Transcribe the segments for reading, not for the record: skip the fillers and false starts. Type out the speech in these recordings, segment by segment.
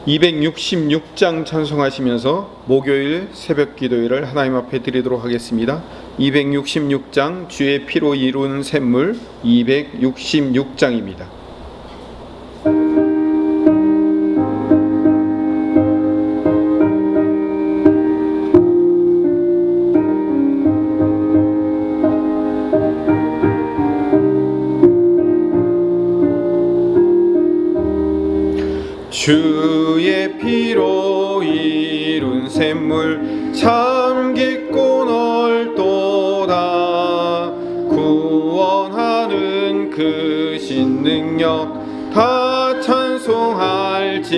266장 찬송하시면서 목요일 새벽 기도회를 하나님 앞에 드리도록 하겠습니다. 266장 주의 피로 이룬 샘물 266장입니다. 주의 피로 이룬 샘물 참 깊고 넓도다. 구원하는 그 신능력 다 찬송할지라.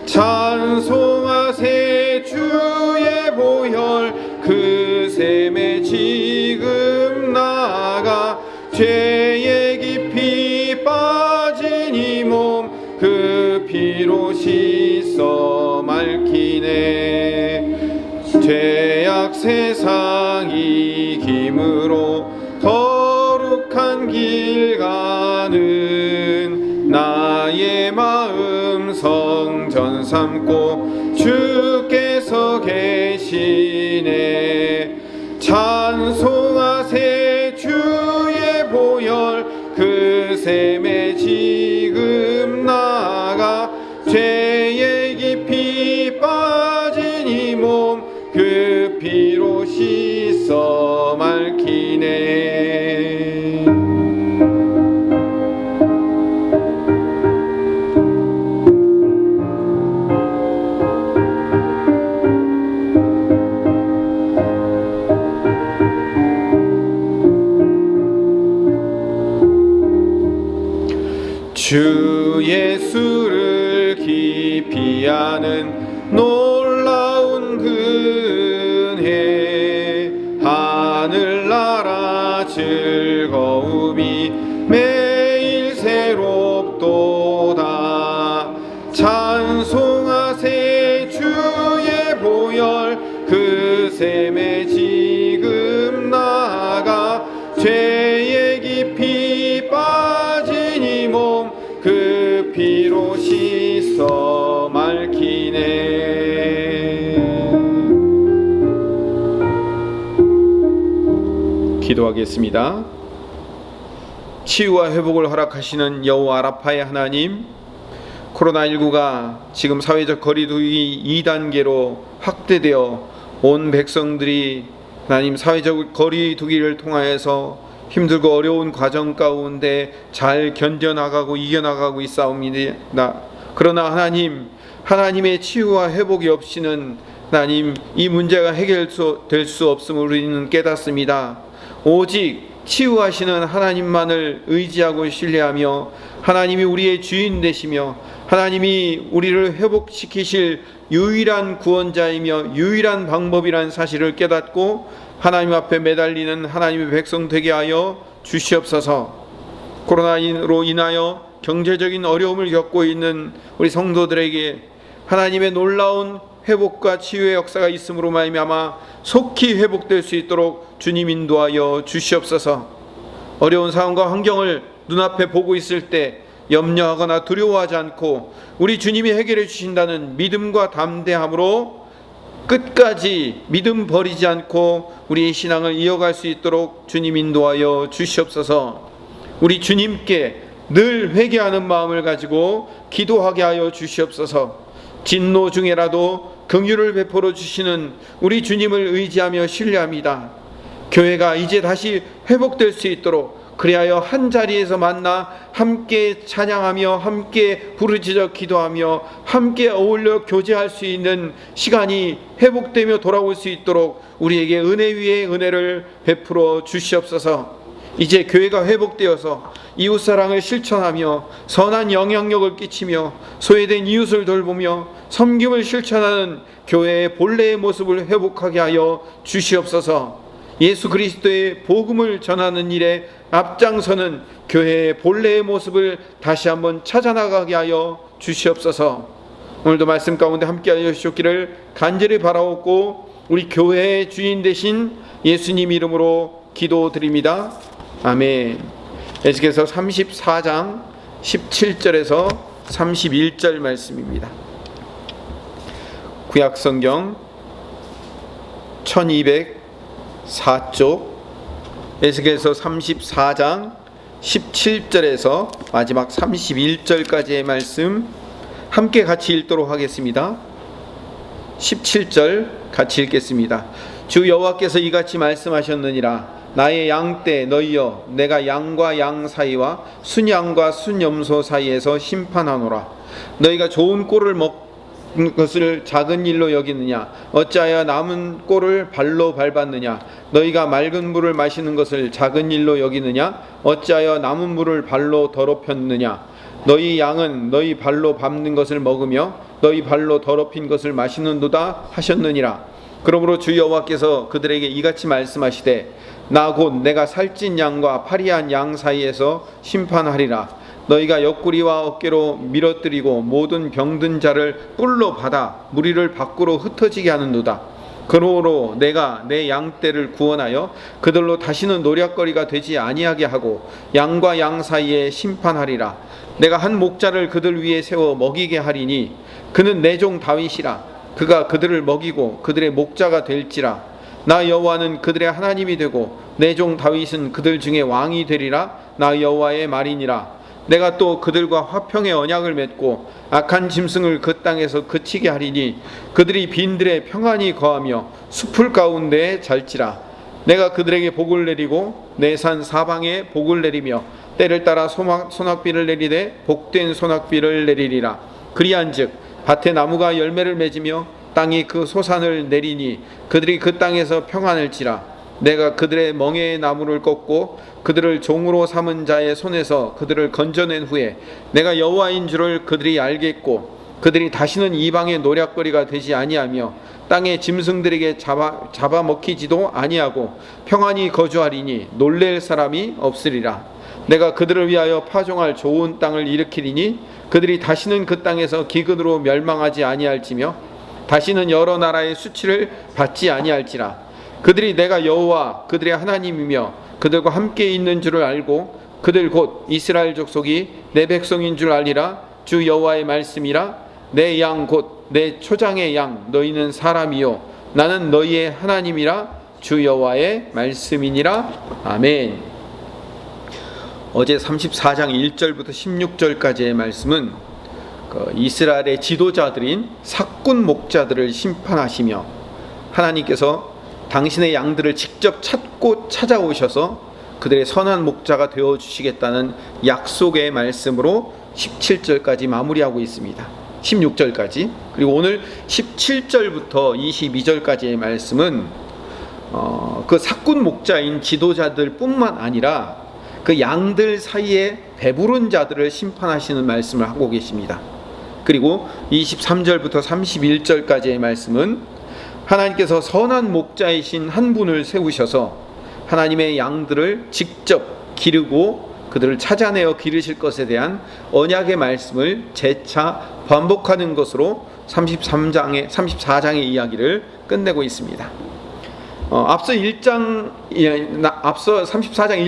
찬송하세 주의 보혈 그 샘에 지금 나가. 죄의 깊이 빠진 이 몸 그 피로 씻어 맑히네. 죄악 세상 이김으로 거룩한 길 가는 나의 마음 성전 삼고 주께서 계시네. 찬송하세 주의 보혈 그 샘에 지금 나가. 죄의 깊이 빠진 이 몸 그 피로 씻어 맑히네. 주 예수를 깊이 아는 놀라운 은혜. 하늘나라 즐거움이 매일 새롭도다. 찬송하세 주의 보혈 그 샘에 지금 나가. 죄의 깊이 빠진 이 몸 그 피로 씻어 맑히네. 기도하겠습니다. 치유와 회복을 허락하시는 여호와 라파의 하나님, 코로나19가 지금 사회적 거리두기 2단계로 확대되어 온 백성들이 하나님 사회적 거리두기를 통하여서 힘들고 어려운 과정 가운데 잘 견뎌나가고 이겨나가고 있사옵니다. 그러나 하나님, 하나님의 치유와 회복이 없이는 하나님 이 문제가 해결될 수 없음을 우리는 깨닫습니다. 오직 치유하시는 하나님만을 의지하고 신뢰하며 하나님이 우리의 주인 되시며 하나님이 우리를 회복시키실 유일한 구원자이며 유일한 방법이라는 사실을 깨닫고 하나님 앞에 매달리는 하나님의 백성 되게 하여 주시옵소서. 코로나로 인하여 경제적인 어려움을 겪고 있는 우리 성도들에게 하나님의 놀라운 회복과 치유의 역사가 있음으로 말미암아 속히 회복될 수 있도록 주님 인도하여 주시옵소서. 어려운 상황과 환경을 눈앞에 보고 있을 때 염려하거나 두려워하지 않고 우리 주님이 해결해 주신다는 믿음과 담대함으로 끝까지 믿음 버리지 않고 우리의 신앙을 이어갈 수 있도록 주님 인도하여 주시옵소서. 우리 주님께 늘 회개하는 마음을 가지고 기도하게 하여 주시옵소서. 진노 중에라도 긍휼을 베풀어 주시는 우리 주님을 의지하며 신뢰합니다. 교회가 이제 다시 회복될 수 있도록 그리하여 한 자리에서 만나 함께 찬양하며 함께 부르짖어 기도하며 함께 어울려 교제할 수 있는 시간이 회복되며 돌아올 수 있도록 우리에게 은혜 위에 은혜를 베풀어 주시옵소서. 이제 교회가 회복되어서 이웃사랑을 실천하며 선한 영향력을 끼치며 소외된 이웃을 돌보며 섬김을 실천하는 교회의 본래의 모습을 회복하게 하여 주시옵소서. 예수 그리스도의 복음을 전하는 일에 앞장서는 교회의 본래의 모습을 다시 한번 찾아나가게 하여 주시옵소서. 오늘도 말씀 가운데 함께하여 주시기를 간절히 바라옵고 우리 교회의 주인 되신 예수님 이름으로 기도드립니다. 아멘. 에스겔서 34장 17절에서 31절 말씀입니다. 구약성경 1204쪽 에스겔서 34장 17절에서 마지막 31절까지의 말씀 함께 같이 읽도록 하겠습니다. 17절 같이 읽겠습니다. 주 여호와께서 이같이 말씀하셨느니라. 나의 양떼 너희여, 내가 양과 양 사이와 순양과 순염소 사이에서 심판하노라. 너희가 좋은 꼴을 먹는 것을 작은 일로 여기느냐? 어찌하여 남은 꼴을 발로 밟았느냐? 너희가 맑은 물을 마시는 것을 작은 일로 여기느냐? 어찌하여 남은 물을 발로 더럽혔느냐? 너희 양은 너희 발로 밟는 것을 먹으며 너희 발로 더럽힌 것을 마시는도다 하셨느니라. 그러므로 주 여호와께서 그들에게 이같이 말씀하시되 나 곧 내가 살찐 양과 파리한 양 사이에서 심판하리라. 너희가 옆구리와 어깨로 밀어뜨리고 모든 병든 자를 뿔로 받아 무리를 밖으로 흩어지게 하는도다. 그러므로 내가 내 양떼를 구원하여 그들로 다시는 노략거리가 되지 아니하게 하고 양과 양 사이에 심판하리라. 내가 한 목자를 그들 위에 세워 먹이게 하리니 그는 내 종 다윗이라. 그가 그들을 먹이고 그들의 목자가 될지라. 나 여호와는 그들의 하나님이 되고 내 종 다윗은 그들 중에 왕이 되리라. 나 여호와의 말이니라. 내가 또 그들과 화평의 언약을 맺고 악한 짐승을 그 땅에서 그치게 하리니 그들이 빈들에 평안히 거하며 숲풀 가운데에 잘지라. 내가 그들에게 복을 내리고 내 산 사방에 복을 내리며 때를 따라 소낙비를 내리되 복된 소낙비를 내리리라. 그리한즉 밭에 나무가 열매를 맺으며 땅이 그 소산을 내리니 그들이 그 땅에서 평안할지라. 내가 그들의 멍에의 나무를 꺾고 그들을 종으로 삼은 자의 손에서 그들을 건져낸 후에 내가 여호와인 줄을 그들이 알겠고 그들이 다시는 이방의 노략거리가 되지 아니하며 땅의 짐승들에게 잡아먹히지도 아니하고 평안히 거주하리니 놀랄 사람이 없으리라. 내가 그들을 위하여 파종할 좋은 땅을 일으키리니 그들이 다시는 그 땅에서 기근으로 멸망하지 아니할지며 다시는 여러 나라의 수치를 받지 아니할지라. 그들이 내가 여호와 그들의 하나님이며 그들과 함께 있는 줄을 알고 그들 곧 이스라엘 족속이 내 백성인 줄 알리라. 주 여호와의 말씀이라. 내 양 곧 내 초장의 양 너희는 사람이요 나는 너희의 하나님이라. 주 여호와의 말씀이니라. 아멘. 어제 34장 1절부터 16절까지의 말씀은 이스라엘의 지도자들인 삭군 목자들을 심판하시며 하나님께서 당신의 양들을 직접 찾고 찾아오셔서 그들의 선한 목자가 되어주시겠다는 약속의 말씀으로 17절까지 마무리하고 있습니다. 16절까지. 그리고 오늘 17절부터 22절까지의 말씀은 그 삭군 목자인 지도자들 뿐만 아니라 그 양들 사이에 배부른 자들을 심판하시는 말씀을 하고 계십니다. 그리고 23절부터 31절까지의 말씀은 하나님께서 선한 목자이신 한 분을 세우셔서 하나님의 양들을 직접 기르고 그들을 찾아내어 기르실 것에 대한 언약의 말씀을 재차 반복하는 것으로 34장의 이야기를 끝내고 있습니다. 앞서 34장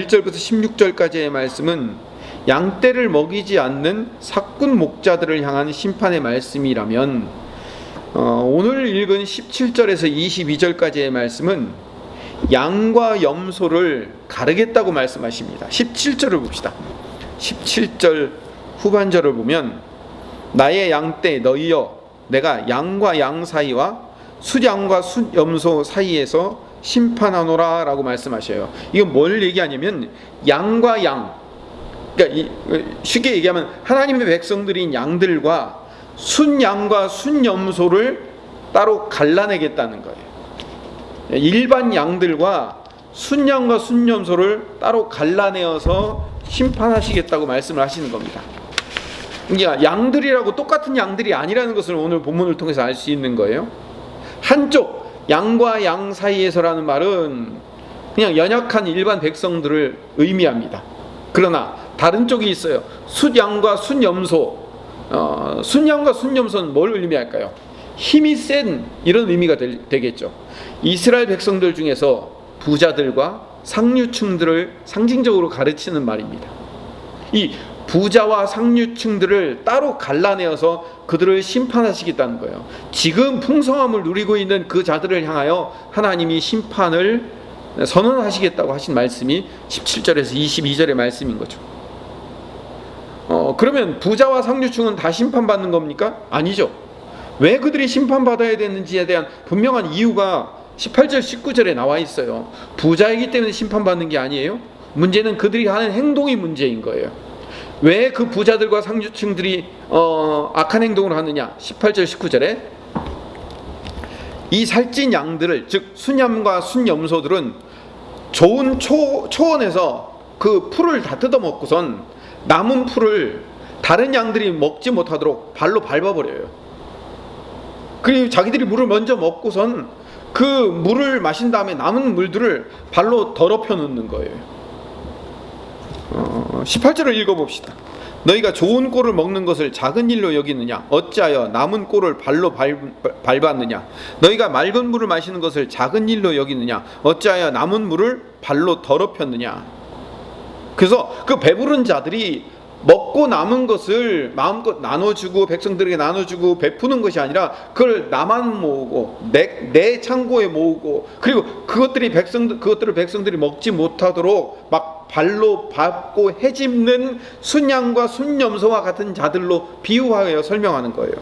1절부터 16절까지의 말씀은 양떼를 먹이지 않는 삭군 목자들을 향한 심판의 말씀이라면 오늘 읽은 17절에서 22절까지의 말씀은 양과 염소를 가르겠다고 말씀하십니다. 17절을 봅시다. 17절 후반절을 보면 나의 양떼 너희여, 내가 양과 양 사이와 순양과 순염소 사이에서 심판하노라 라고 말씀하셔요. 이건 뭘 얘기하냐면 양과 양, 그러니까 쉽게 얘기하면 하나님의 백성들인 양들과 순양과 순염소를 따로 갈라내겠다는 거예요. 일반 양들과 순양과 순염소를 따로 갈라내어서 심판하시겠다고 말씀을 하시는 겁니다. 그러니까 양들이라고 똑같은 양들이 아니라는 것을 오늘 본문을 통해서 알 수 있는 거예요. 한쪽 양과 양 사이에서라는 말은 그냥 연약한 일반 백성들을 의미합니다. 그러나 다른 쪽이 있어요. 순양과 순염소. 순양과 순염소는 뭘 의미할까요? 힘이 센 이런 의미가 되겠죠. 이스라엘 백성들 중에서 부자들과 상류층들을 상징적으로 가르치는 말입니다. 이 부자와 상류층들을 따로 갈라내어서 그들을 심판하시겠다는 거예요. 지금 풍성함을 누리고 있는 그 자들을 향하여 하나님이 심판을 선언하시겠다고 하신 말씀이 17절에서 22절의 말씀인 거죠. 그러면 부자와 상류층은 다 심판받는 겁니까? 아니죠. 왜 그들이 심판받아야 되는지에 대한 분명한 이유가 18절 19절에 나와 있어요. 부자이기 때문에 심판받는 게 아니에요. 문제는 그들이 하는 행동이 문제인 거예요. 왜 그 부자들과 상류층들이 악한 행동을 하느냐? 18절 19절에 이 살찐 양들을, 즉 순양과 순염소들은 좋은 초원에서 그 풀을 다 뜯어먹고선 남은 풀을 다른 양들이 먹지 못하도록 발로 밟아버려요. 그리고 자기들이 물을 먼저 먹고선 그 물을 마신 다음에 남은 물들을 발로 더럽혀 놓는 거예요. 18절을 읽어봅시다. 너희가 좋은 꼴을 먹는 것을 작은 일로 여기느냐? 어찌하여 남은 꼴을 발로 밟았느냐? 너희가 맑은 물을 마시는 것을 작은 일로 여기느냐? 어찌하여 남은 물을 발로 더럽혔느냐? 그래서 그 배부른 자들이 먹고 남은 것을 마음껏 나눠주고 백성들에게 나눠주고 베푸는 것이 아니라 그걸 나만 모으고 내 창고에 모으고, 그리고 그것들을 백성들이 먹지 못하도록 막 발로 밟고 헤집는 순양과 순염소와 같은 자들로 비유하여 설명하는 거예요.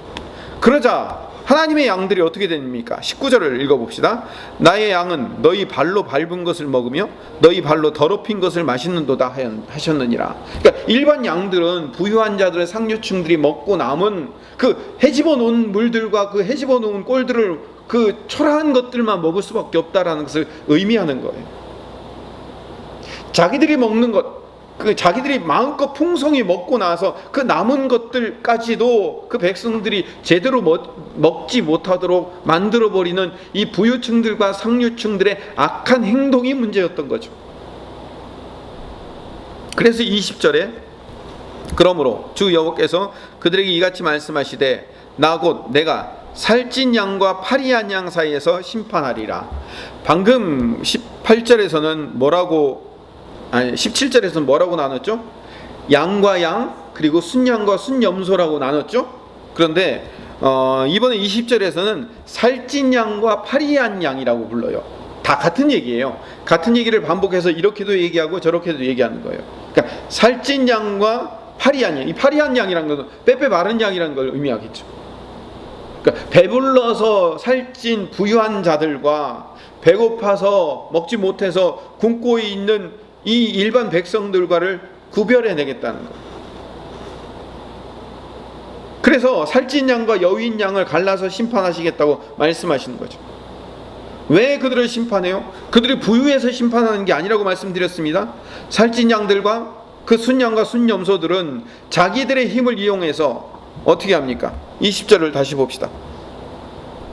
그러자 하나님의 양들이 어떻게 됩니까? 19절을 읽어봅시다. 나의 양은 너희 발로 밟은 것을 먹으며 너희 발로 더럽힌 것을 마시는도다 하셨느니라. 그러니까 일반 양들은 부유한 자들의 상류층들이 먹고 남은 그 헤집어 놓은 물들과 그 헤집어 놓은 꼴들을, 그 초라한 것들만 먹을 수밖에 없다라는 것을 의미하는 거예요. 자기들이 먹는 것, 자기들이 마음껏 풍성히 먹고 나서 그 남은 것들까지도 그 백성들이 제대로 먹지 못하도록 만들어버리는 이 부유층들과 상류층들의 악한 행동이 문제였던 거죠. 그래서 20절에 그러므로 주 여호와께서 그들에게 이같이 말씀하시되 나 곧 내가 살찐 양과 파리한 양 사이에서 심판하리라. 방금 18절에서는 뭐라고, 아니 17절에서는 뭐라고 나눴죠? 양과 양, 그리고 순양과 순염소라고 나눴죠? 그런데 이번에 20절에서는 살찐 양과 파리한 양이라고 불러요. 다 같은 얘기예요. 같은 얘기를 반복해서 이렇게도 얘기하고 저렇게도 얘기하는 거예요. 그러니까 살찐 양과 파리한 양, 이 파리한 양이라는 것은 빼빼 마른 양이라는 걸 의미하겠죠. 그러니까 배불러서 살찐 부유한 자들과 배고파서 먹지 못해서 굶고 있는 이 일반 백성들과를 구별해내겠다는 것. 그래서 살찐 양과 여윈 양을 갈라서 심판하시겠다고 말씀하시는 거죠. 왜 그들을 심판해요? 그들이 부유해서 심판하는 게 아니라고 말씀드렸습니다. 살찐 양들과 그 순양과 순염소들은 자기들의 힘을 이용해서 어떻게 합니까? 20절을 다시 봅시다.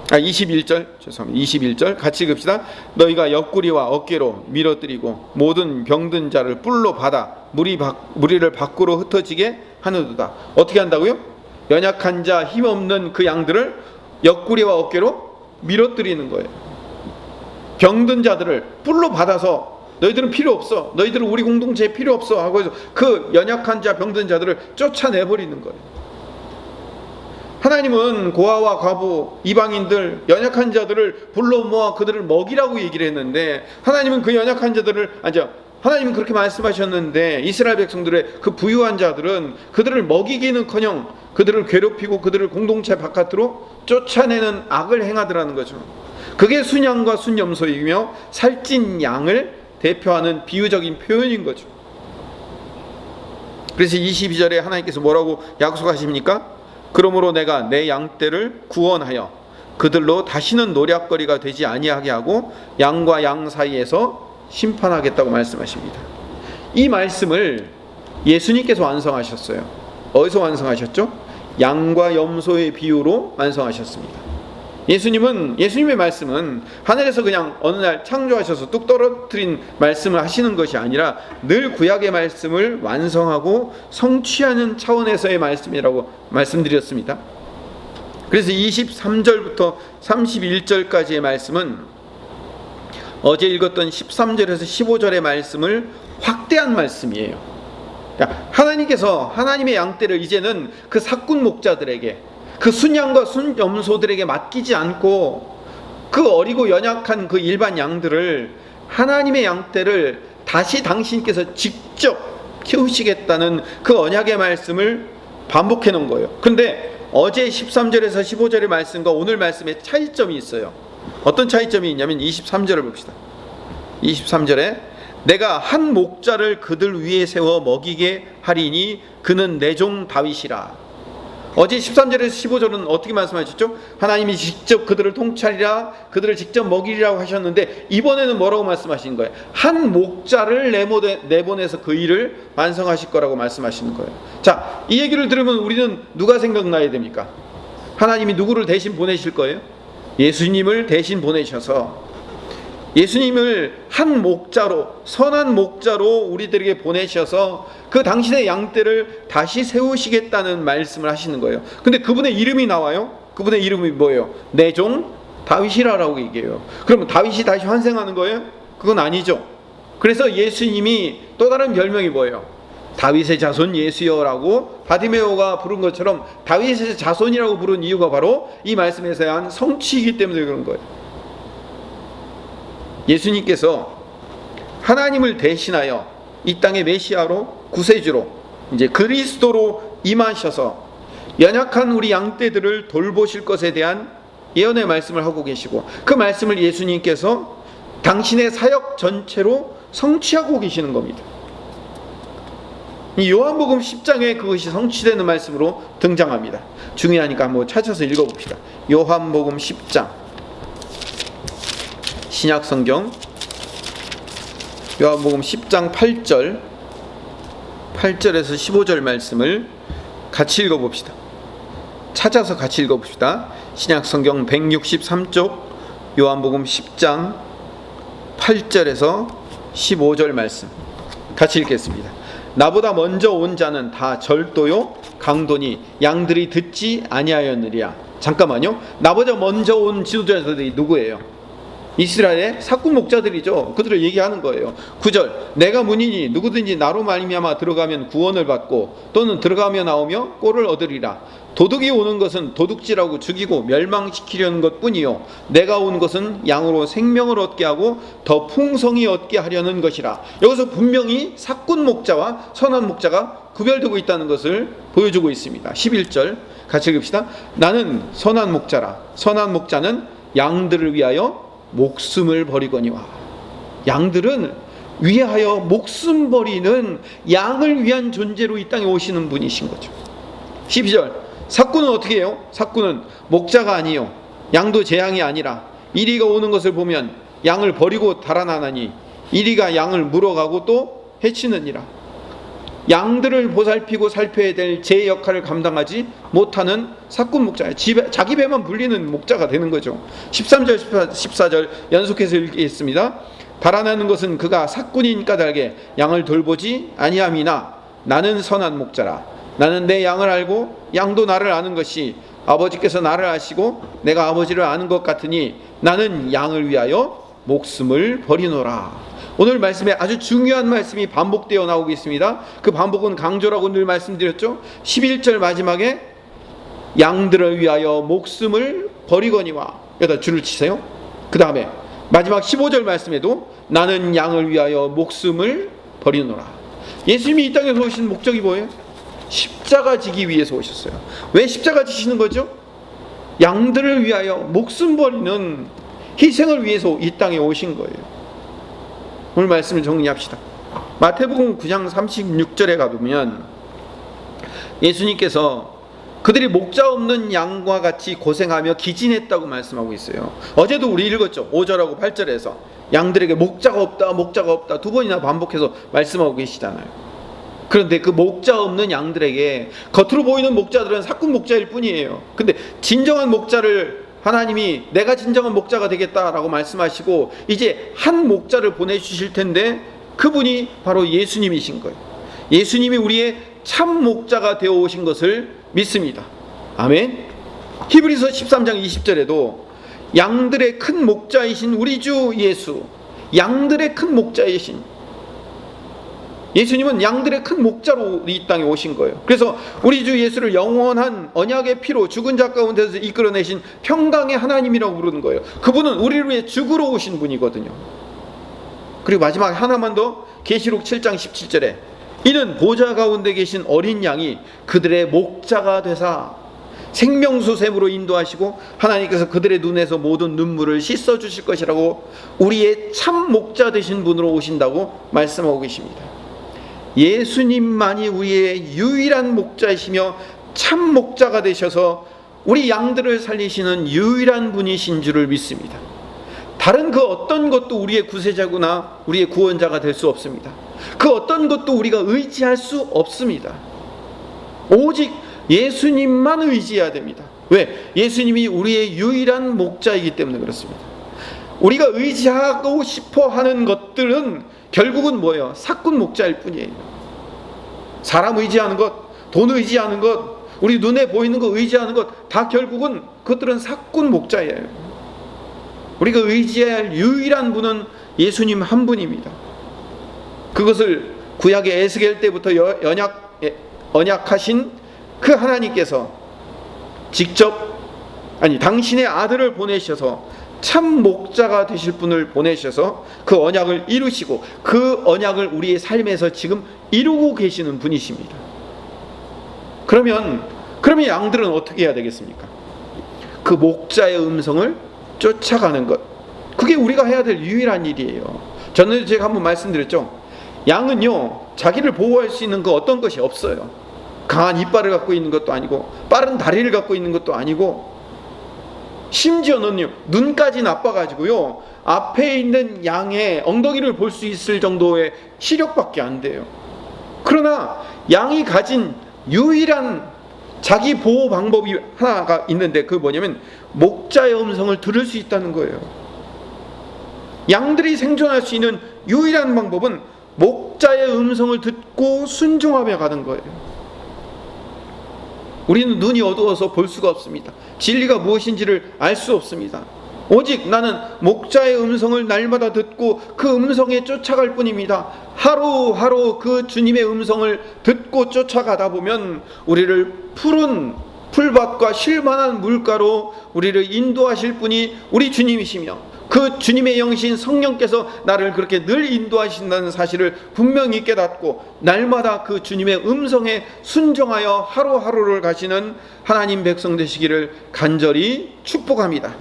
21절, 죄송합니다. 21절 같이 읽읍시다. 너희가 옆구리와 어깨로 밀어뜨리고 모든 병든 자를 뿔로 받아 무리를 밖으로 흩어지게 하느도다. 어떻게 한다고요? 연약한 자, 힘없는 그 양들을 옆구리와 어깨로 밀어뜨리는 거예요. 병든 자들을 뿔로 받아서 너희들은 필요 없어, 너희들은 우리 공동체에 필요 없어 하고 해서 그 연약한 자, 병든 자들을 쫓아내버리는 거예요. 하나님은 고아와 과부, 이방인들, 연약한 자들을 불러 모아 그들을 먹이라고 얘기를 했는데, 하나님은 그 연약한 자들을, 하나님은 그렇게 말씀하셨는데 이스라엘 백성들의 그 부유한 자들은 그들을 먹이기는커녕 그들을 괴롭히고 그들을 공동체 바깥으로 쫓아내는 악을 행하더라는 거죠. 그게 순양과 순염소이며 살찐 양을 대표하는 비유적인 표현인 거죠. 그래서 22절에 하나님께서 뭐라고 약속하십니까? 그러므로 내가 내 양떼를 구원하여 그들로 다시는 노략거리가 되지 아니하게 하고 양과 양 사이에서 심판하겠다고 말씀하십니다. 이 말씀을 예수님께서 완성하셨어요. 어디서 완성하셨죠? 양과 염소의 비유로 완성하셨습니다. 예수님의 말씀은 하늘에서 그냥 어느 날 창조하셔서 뚝 떨어뜨린 말씀을 하시는 것이 아니라 늘 구약의 말씀을 완성하고 성취하는 차원에서의 말씀이라고 말씀드렸습니다. 그래서 23절부터 31절까지의 말씀은 어제 읽었던 13절에서 15절의 말씀을 확대한 말씀이에요. 그러니까 하나님께서 하나님의 양떼를 이제는 그 삭군 목자들에게, 그 순양과 순염소들에게 맡기지 않고 그 어리고 연약한 그 일반 양들을, 하나님의 양떼를 다시 당신께서 직접 키우시겠다는 그 언약의 말씀을 반복해 놓은 거예요. 그런데 어제 13절에서 15절의 말씀과 오늘 말씀에 차이점이 있어요. 어떤 차이점이 있냐면 23절을 봅시다. 23절에 내가 한 목자를 그들 위에 세워 먹이게 하리니 그는 내 종 다윗이라. 어제 13절에서 15절은 어떻게 말씀하셨죠? 하나님이 직접 그들을 통찰이라, 그들을 직접 먹이리라고 하셨는데, 이번에는 뭐라고 말씀하시는 거예요? 한 목자를 내보내서 그 일을 완성하실 거라고 말씀하시는 거예요. 자, 이 얘기를 들으면 우리는 누가 생각나야 됩니까? 하나님이 누구를 대신 보내실 거예요? 예수님을 대신 보내셔서, 예수님을 한 목자로, 선한 목자로 우리들에게 보내셔서 그 당신의 양떼를 다시 세우시겠다는 말씀을 하시는 거예요. 근데 그분의 이름이 나와요. 그분의 이름이 뭐예요? 내 종 다윗이라고 얘기해요. 그러면 다윗이 다시 환생하는 거예요? 그건 아니죠. 그래서 예수님이 또 다른 별명이 뭐예요? 다윗의 자손 예수여라고 바디메오가 부른 것처럼 다윗의 자손이라고 부른 이유가 바로 이 말씀에서 한 성취이기 때문에 그런 거예요. 예수님께서 하나님을 대신하여 이 땅의 메시아로, 구세주로, 이제 그리스도로 임하셔서 연약한 우리 양떼들을 돌보실 것에 대한 예언의 말씀을 하고 계시고, 그 말씀을 예수님께서 당신의 사역 전체로 성취하고 계시는 겁니다. 이 요한복음 10장에 그것이 성취되는 말씀으로 등장합니다. 중요하니까 한번 찾아서 읽어봅시다. 요한복음 10장, 신약성경 요한복음 10장 8절에서 15절 말씀을 같이 읽어봅시다. 찾아서 같이 읽어봅시다. 신약성경 163쪽 요한복음 10장 8절에서 15절 말씀 같이 읽겠습니다. 나보다 먼저 온 자는 다 절도요 강도니 양들이 듣지 아니하였느리라. 잠깐만요. 나보다 먼저 온 지도자들이 누구예요? 이스라엘의 삭군 목자들이죠. 그들을 얘기하는 거예요. 9절 내가 문이니 누구든지 나로 말미암아 들어가면 구원을 받고 또는 들어가며 나오며 꼴을 얻으리라. 도둑이 오는 것은 도둑질하고 죽이고 멸망시키려는 것뿐이요 내가 온 것은 양으로 생명을 얻게 하고 더 풍성히 얻게 하려는 것이라. 여기서 분명히 삭군 목자와 선한 목자가 구별되고 있다는 것을 보여주고 있습니다. 11절 같이 읽읍시다. 나는 선한 목자라. 선한 목자는 양들을 위하여 목숨을 버리거니와. 양들은 위하여 목숨 버리는 양을 위한 존재로 이 땅에 오시는 분이신 거죠. 12절 삭군은 어떻게 해요? 삭군은 목자가 아니요 양도 제 양이 아니라 이리가 오는 것을 보면 양을 버리고 달아나나니 이리가 양을 물어가고 또 해치느니라. 양들을 보살피고 살펴야 될 제 역할을 감당하지 못하는 삭군 목자예요. 자기 배만 불리는 목자가 되는 거죠. 13절 14절 연속해서 읽겠습니다. 달아나는 것은 그가 삭군인 까닭에 양을 돌보지 아니함이나 나는 선한 목자라. 나는 내 양을 알고 양도 나를 아는 것이 아버지께서 나를 아시고 내가 아버지를 아는 것 같으니 나는 양을 위하여 목숨을 버리노라. 오늘 말씀에 아주 중요한 말씀이 반복되어 나오고 있습니다. 그 반복은 강조라고 늘 말씀드렸죠. 11절 마지막에 양들을 위하여 목숨을 버리거니와 여기다 줄을 치세요. 그 다음에 마지막 15절 말씀에도 나는 양을 위하여 목숨을 버리노라. 예수님이 이 땅에서 오신 목적이 뭐예요? 십자가 지기 위해서 오셨어요. 왜 십자가 지시는 거죠? 양들을 위하여 목숨 버리는 희생을 위해서 이 땅에 오신 거예요. 오늘 말씀을 정리합시다. 마태복음 9장 36절에 가보면 예수님께서 그들이 목자 없는 양과 같이 고생하며 기진했다고 말씀하고 있어요. 어제도 우리 읽었죠. 5절하고 8절에서 양들에게 목자가 없다 두 번이나 반복해서 말씀하고 계시잖아요. 그런데 그 목자 없는 양들에게, 겉으로 보이는 목자들은 삭군 목자일 뿐이에요. 근데 진정한 목자를 하나님이 내가 진정한 목자가 되겠다라고 말씀하시고 이제 한 목자를 보내주실 텐데 그분이 바로 예수님이신 거예요. 예수님이 우리의 참 목자가 되어 오신 것을 믿습니다. 아멘. 히브리서 13장 20절에도 양들의 큰 목자이신 우리 주 예수, 양들의 큰 목자이신 예수님은 양들의 큰 목자로 이 땅에 오신 거예요. 그래서 우리 주 예수를 영원한 언약의 피로 죽은 자 가운데서 이끌어내신 평강의 하나님이라고 부르는 거예요. 그분은 우리를 위해 죽으러 오신 분이거든요. 그리고 마지막 하나만 더, 계시록 7장 17절에 이는 보좌 가운데 계신 어린 양이 그들의 목자가 되사 생명수 샘으로 인도하시고 하나님께서 그들의 눈에서 모든 눈물을 씻어 주실 것이라고 우리의 참 목자 되신 분으로 오신다고 말씀하고 계십니다. 예수님만이 우리의 유일한 목자이시며 참 목자가 되셔서 우리 양들을 살리시는 유일한 분이신 줄을 믿습니다. 다른 그 어떤 것도 우리의 구세자구나 우리의 구원자가 될 수 없습니다. 그 어떤 것도 우리가 의지할 수 없습니다. 오직 예수님만 의지해야 됩니다. 왜? 예수님이 우리의 유일한 목자이기 때문에 그렇습니다. 우리가 의지하고 싶어 하는 것들은 결국은 뭐예요? 삭군 목자일 뿐이에요. 사람 의지하는 것, 돈 의지하는 것, 우리 눈에 보이는 거 의지하는 것, 다 결국은 그것들은 삭군 목자예요. 우리가 의지해야 할 유일한 분은 예수님 한 분입니다. 그것을 구약의 에스겔 때부터 언약하신 그 하나님께서 직접 당신의 아들을 보내셔서 참 목자가 되실 분을 보내셔서 그 언약을 이루시고 그 언약을 우리의 삶에서 지금 이루고 계시는 분이십니다. 그러면 양들은 어떻게 해야 되겠습니까? 그 목자의 음성을 쫓아가는 것, 그게 우리가 해야 될 유일한 일이에요. 저는 제가 한번 말씀드렸죠. 양은요 자기를 보호할 수 있는 그 어떤 것이 없어요. 강한 이빨을 갖고 있는 것도 아니고 빠른 다리를 갖고 있는 것도 아니고 심지어는요 눈까지 나빠가지고요 앞에 있는 양의 엉덩이를 볼 수 있을 정도의 시력밖에 안 돼요. 그러나 양이 가진 유일한 자기 보호 방법이 하나가 있는데 그게 뭐냐면 목자의 음성을 들을 수 있다는 거예요. 양들이 생존할 수 있는 유일한 방법은 목자의 음성을 듣고 순종하며 가는 거예요. 우리는 눈이 어두워서 볼 수가 없습니다. 진리가 무엇인지를 알 수 없습니다. 오직 나는 목자의 음성을 날마다 듣고 그 음성에 쫓아갈 뿐입니다. 하루하루 그 주님의 음성을 듣고 쫓아가다 보면 우리를 푸른 풀밭과 쉴만한 물가로 우리를 인도하실 분이 우리 주님이시며 그 주님의 영신 성령께서 나를 그렇게 늘 인도하신다는 사실을 분명히 깨닫고 날마다 그 주님의 음성에 순종하여 하루하루를 가시는 하나님 백성 되시기를 간절히 축복합니다.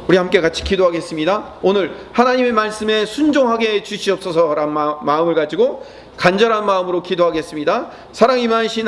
우리 함께 같이 기도하겠습니다. 오늘 하나님의 말씀에 순종하게 해주시옵소서라는 마음을 가지고 간절한 마음으로 기도하겠습니다. 사랑이 많으신